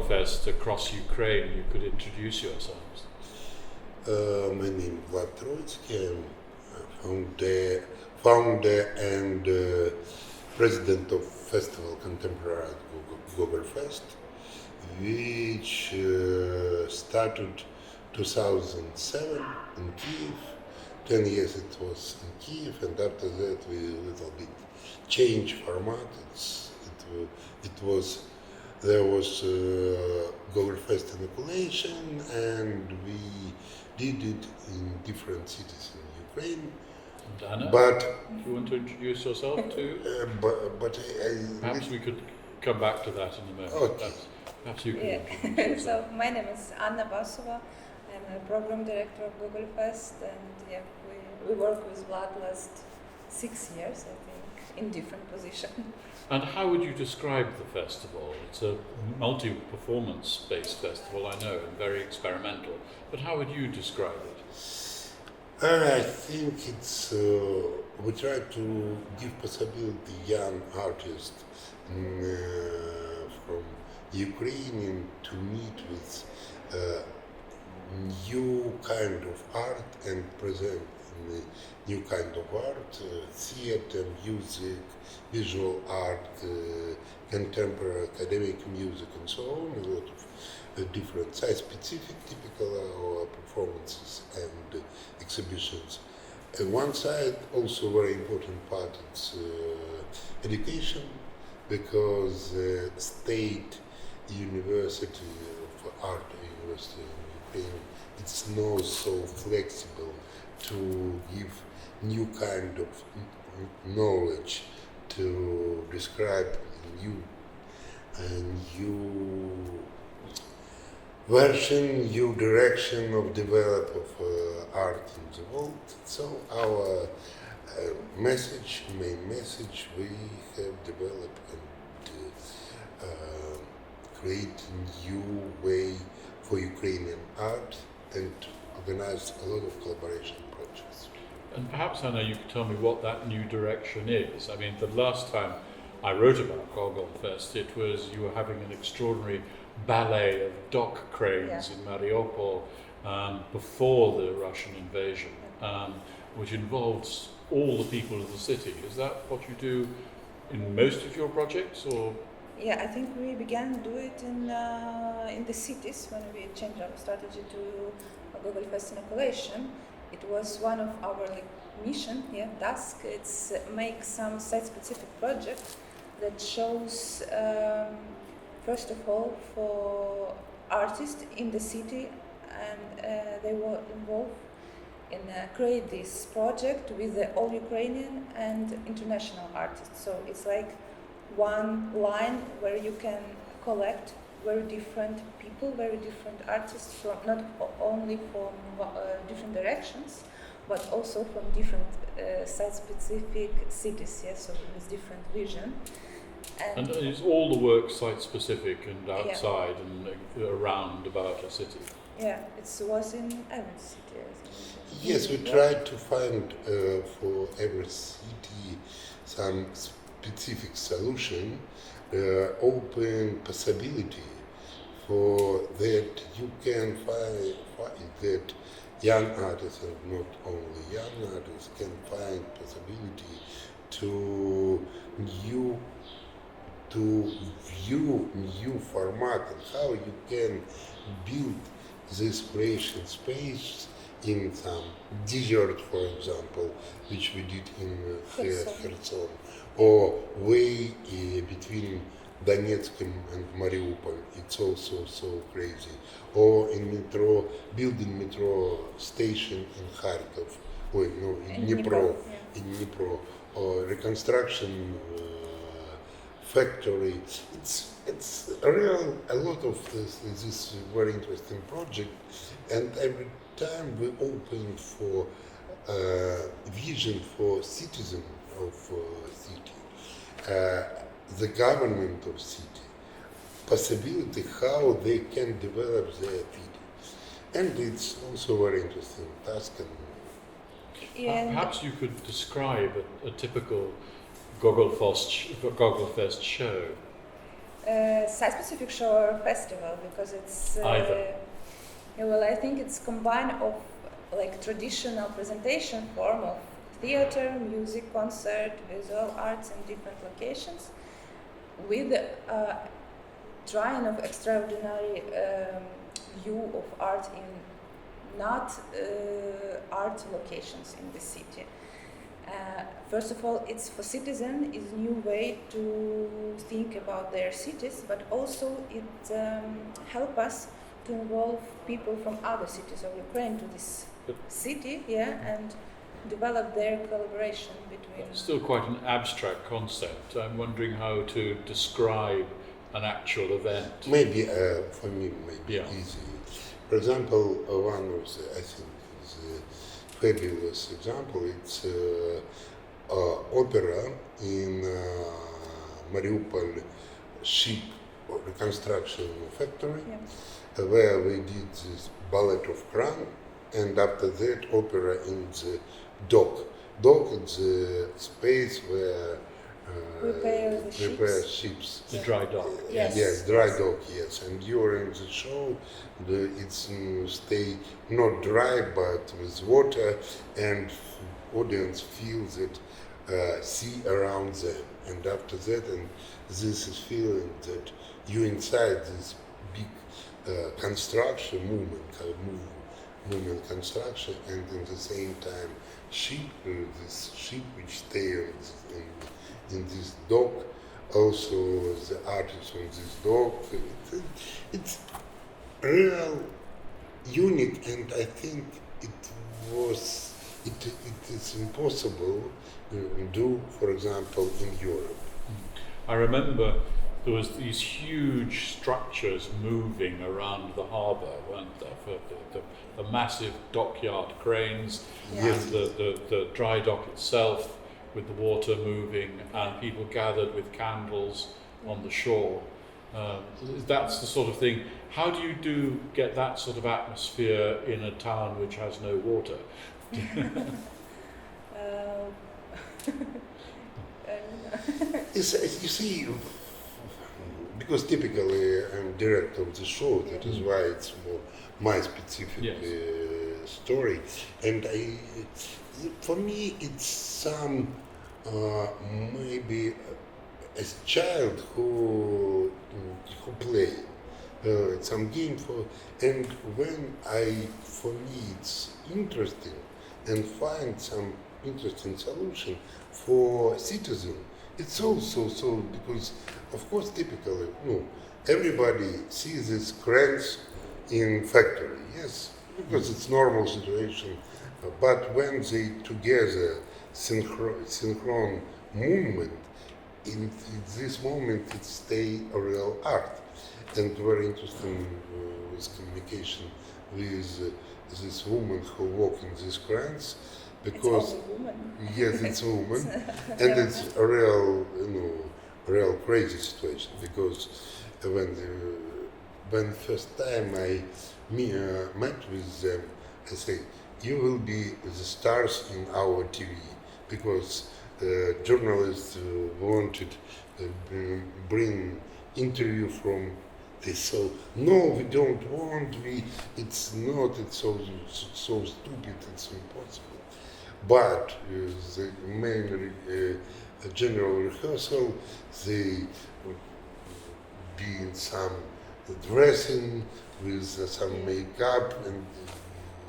GogolFest across Ukraine, you could introduce yourselves. My name is Vlad Troyitsky. I'm founder and president of Festival Contemporary at GogolFest, which started 2007 in Kiev. 10 years it was in Kiev, and after that we a little bit changed format. There was GogolFest inoculation, and we did it in different cities in Ukraine. Anna, But do you want to introduce yourself too? Perhaps we could come back to that in a moment. Okay. Perhaps you can introduce So yourself. my name is Basova. I'm a program director of GogolFest, and we work with Vlad last 6 years, I think, in different positions. And how would you describe the festival? It's a multi-performance-based festival, I know, and very experimental. But how would you describe it? I think we try to give possibility young artists from Ukraine to meet with new kind of art and present new kind of art, theater, music, visual art, contemporary academic music, and so on. A lot of different site-specific, typical performances and exhibitions. And one side, also very important part, is education, because State University of Art University in Ukraine, it's not so flexible to give new kind of knowledge, to describe new version, new direction of develop of art in the world. So our main message, we have developed and create new way for Ukrainian art and organize a lot of collaboration projects. And perhaps, Anna, you could tell me what that new direction is. I mean, the last time I wrote about GogolFest, it was you were having an extraordinary ballet of dock cranes in Mariupol before the Russian invasion, which involves all the people of the city. Is that what you do in most of your projects, or? Yeah, I think we began to do it in the cities when we changed our strategy to GogolFest inoculation. It was one of our mission, task. It's make some site-specific project that shows, first of all, for artists in the city, and they were involved in create this project with the all Ukrainian and international artists. So it's like one line where you can collect very different people, very different artists, from not only from different directions, but also from different site-specific cities, so with different vision. And is all the work site-specific and outside and around about a city? Yeah, it was in every city. Yes, we tried to find for every city some specific solution, open possibility for that you can find that young artists, and not only young artists, can find possibility to view new format and how you can build this creation space in some desert, for example, which we did in Kherson, or way between Donetsk and Mariupol. It's also so crazy. Or in building metro station in Kharkov, or in Dnipro, or reconstruction factory. It's a lot of this very interesting project, and every time we open for vision for citizen of city, the government of city, possibility how they can develop their city, and it's also very interesting task. Perhaps you could describe a typical GogolFest show. site-specific show or festival because it's Either. yeah, well, I think it's combined of like traditional presentation form of theater, music, concert, visual arts in different locations, with trying of extraordinary view of art in not art locations in the city. First of all, it's for citizens is new way to think about their cities, but also it help us to involve people from other cities of Ukraine to this city, and develop their collaboration between. It's still quite an abstract concept. I'm wondering how to describe an actual event. Maybe for me, maybe Yeah. easy. For example, one of the, I think, the fabulous example. It's opera in Mariupol ship reconstruction factory, where we did this ballet of Kran, and after that opera in the dock. Dock is the space where repair ships. The dry dock. Yes, dry dock, yes. And during the show, it's stay not dry but with water, and audience feels it, sea around them. And after that, and this is feeling that you inside this big construction movement construction, and at the same time this ship which stays in this dock, also the artists on this dock. It's real unique, and I think it is impossible to do, for example, in Europe. I remember there was these huge structures moving around the harbour, weren't there? For the massive dockyard cranes, Yes. and the dry dock itself with the water moving, and people gathered with candles on the shore. That's the sort of thing. How do you get that sort of atmosphere in a town which has no water? You see, because typically I'm director of the show, that is why it's more my specific story. And for me, it's some maybe as child who play some game and when for me it's interesting and find some interesting solution for citizen. It's also so because, of course, typically, everybody sees these cranes in factory, yes, because it's normal situation. But when they together synchron movement, in this moment it stay a real art, and very interesting with communication with this woman who walk in these cranes. Because it's a woman. Yes, it's a woman, and it's a real crazy situation. Because when first time I met with them, I say, "You will be the stars in our TV," because journalists wanted bring interview from this. So no, we don't want. It's not. It's so stupid. It's impossible. But the main general rehearsal, they would be in some dressing with some makeup, and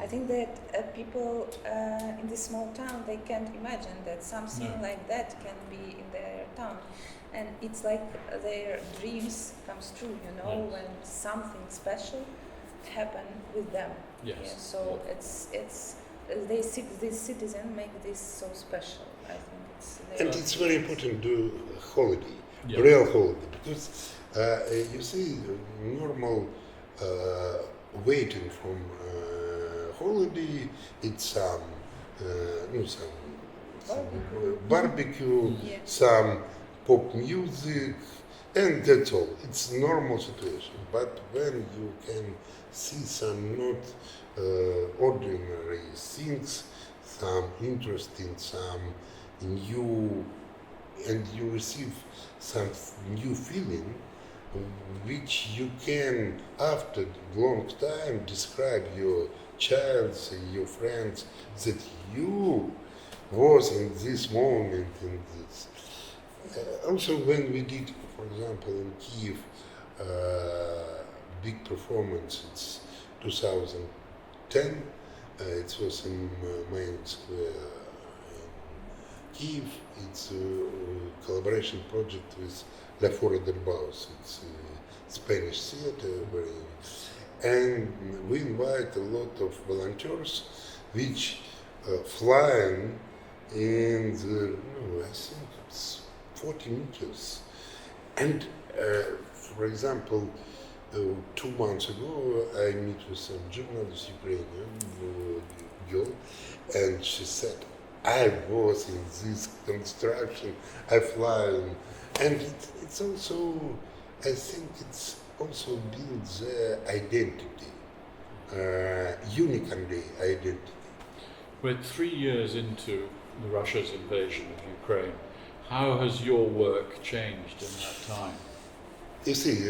I think that people in this small town, they can't imagine that something like that can be in their town, and it's like their dreams comes true, when something special happen with them. Yes. Yeah, so it's these citizens make this so special. I think and it's very important to do holiday, Yeah. real holiday, because you see normal waiting from holiday. It's some barbecue, Yeah. some pop music, and that's all. It's normal situation. But when you can see some not ordinary things, some interesting, some new, and you receive some new feeling, which you can, after long time, describe your child, your friends, that you was in this moment, in this. Also, when we did, for example, in Kiev, big performance, it's 2010, it was in main square in Kiev. It's a collaboration project with La Fora del Baus. It's a Spanish theater, and we invite a lot of volunteers, which flying in the, I think it's 40 meters. And for example, 2 months ago, I met with some journalist, Ukrainian girl, and she said, I was in this construction, I fly, and it's also, I think it's also builds their identity, unique identity. We're 3 years into Russia's invasion of Ukraine. How has your work changed in that time? You see,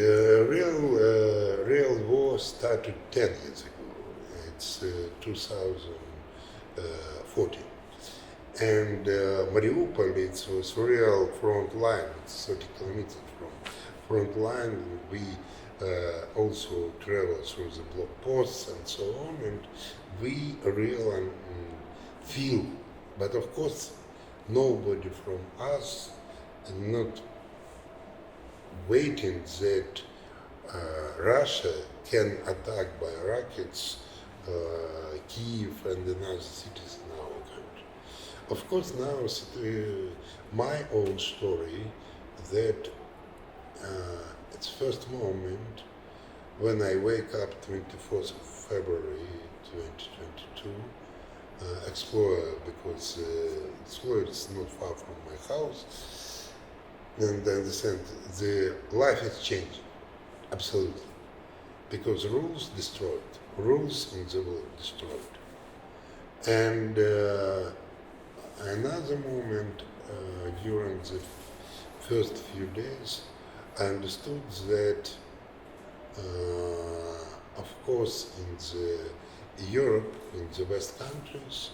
real war started 10 years ago. It's 2014. And Mariupol, it was real front line. It's 30 kilometers from front line. We also travel through the block posts and so on, and we real feel. But of course, nobody from us not waiting that Russia can attack by rockets Kiev and another cities in our country. Of course, now my own story that it's first moment when I wake up 24th of February 2022, Explorer, because Explorer is not far from my house, and I understand the life is changing, absolutely, because rules destroyed, rules in the world destroyed. And another moment during the first few days, I understood that, of course, in the Europe, in the West countries,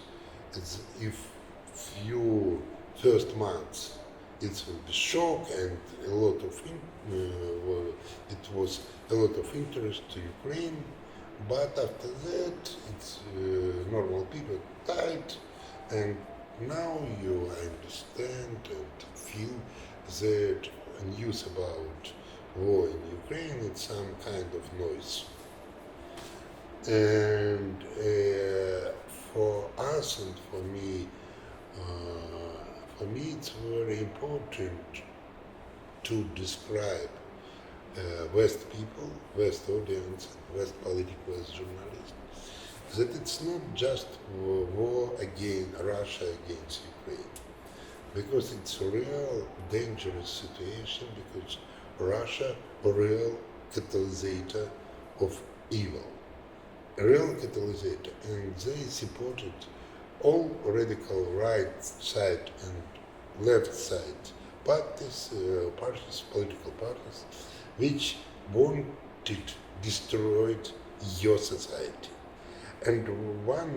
if few first months it will be shock and a lot of it was a lot of interest to Ukraine, but after that it's normal people tight, and now you understand and feel that news about war in Ukraine it's some kind of noise. And for us and for me it's very important to describe West people, West audience, West political, West journalists, that it's not just war against Russia against Ukraine, because it's a real dangerous situation, because Russia a real catalysator of evil. A real catalysator, and they supported all radical right side and left side parties, political parties, which wanted destroyed your society. And one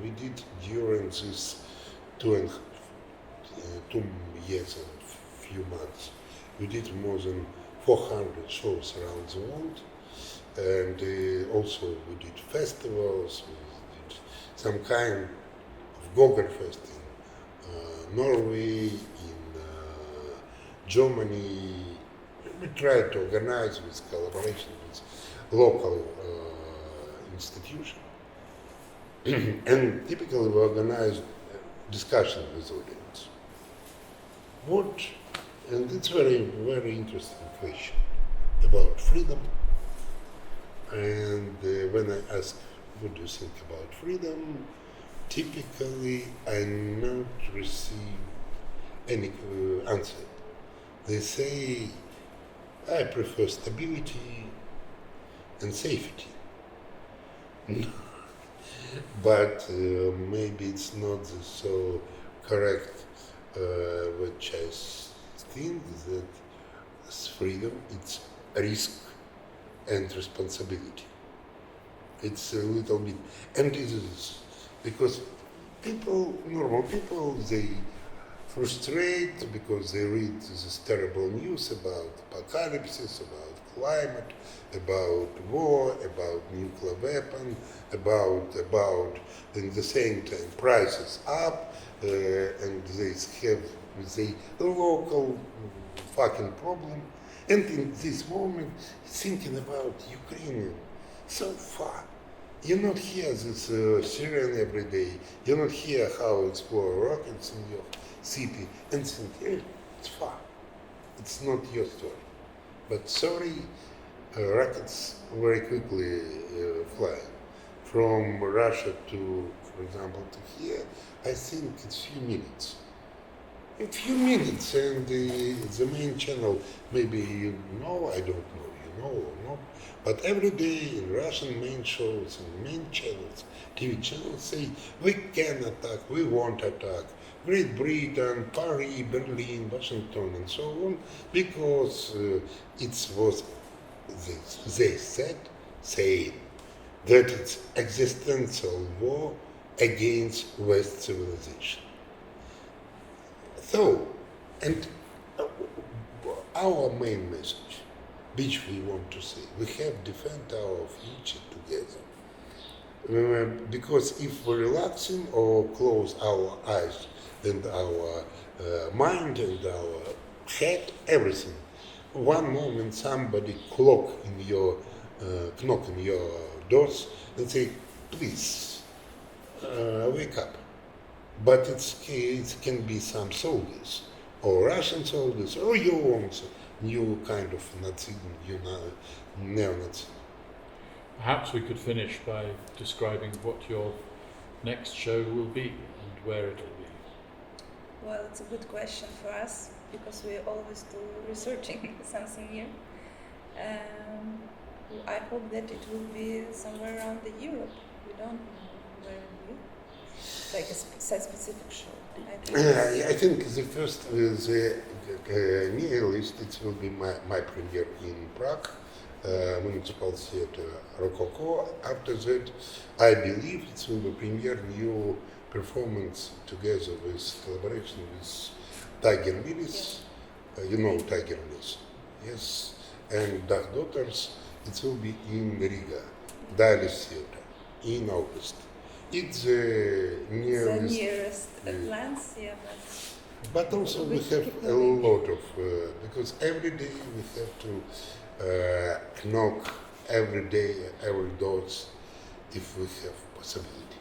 we did during this 2 years and few months, we did more than 400 shows around the world. And also we did festivals, we did some kind of GogolFest in Norway, in Germany. We tried to organize with collaboration with local institutions. And typically we organize discussion with audience. And it's very, very interesting question about freedom. And when I ask, what do you think about freedom? Typically, I not receive any answer. They say, I prefer stability and safety. But maybe it's not so correct, which I think that freedom, it's risk and responsibility. It's a little bit, and it is because normal people, they frustrate because they read this terrible news about apocalypse, about climate, about war, about nuclear weapon, about in the same time prices up, and they have the local fucking problem. And in this moment, thinking about Ukraine so far. You not hear this siren every day. You not hear how explore rockets in your city and think, it's far. It's not your story. But sorry, rockets very quickly fly. From Russia to, for example, to here, I think it's few minutes. A few minutes, and the main channel, maybe you know, I don't know, you know or not, but every day in Russian main shows and main channels, TV channels say, we can attack, we won't attack, Great Britain, Paris, Berlin, Washington, and so on, because it was, they said, saying that it's existential war against West civilization. So, and our main message, which we want to say, we have defend our future together. Because if we're relaxing or close our eyes and our mind and our head, everything, one moment somebody knock in your doors and say, please, wake up. But it can be some soldiers, or Russian soldiers, or your own new kind of Nazi, neo-Nazi. Perhaps we could finish by describing what your next show will be and where it will be. Well, it's a good question for us because we always do researching something new. I hope that it will be somewhere around the Europe. We don't know where it will be. Like a specific show. I think the first, the nihilist, it will be my premiere in Prague, Municipal Theatre Rococo. After that, I believe it will be premiere new performance together with collaboration with Tiger Lilies. You know Tiger Lilies, yes, and Dark Daughters. It will be in Riga, Dalis Theatre, in August. It's the nearest plans, yeah. But also we have a lot of, because every day we have to knock every day, every doors, if we have possibility.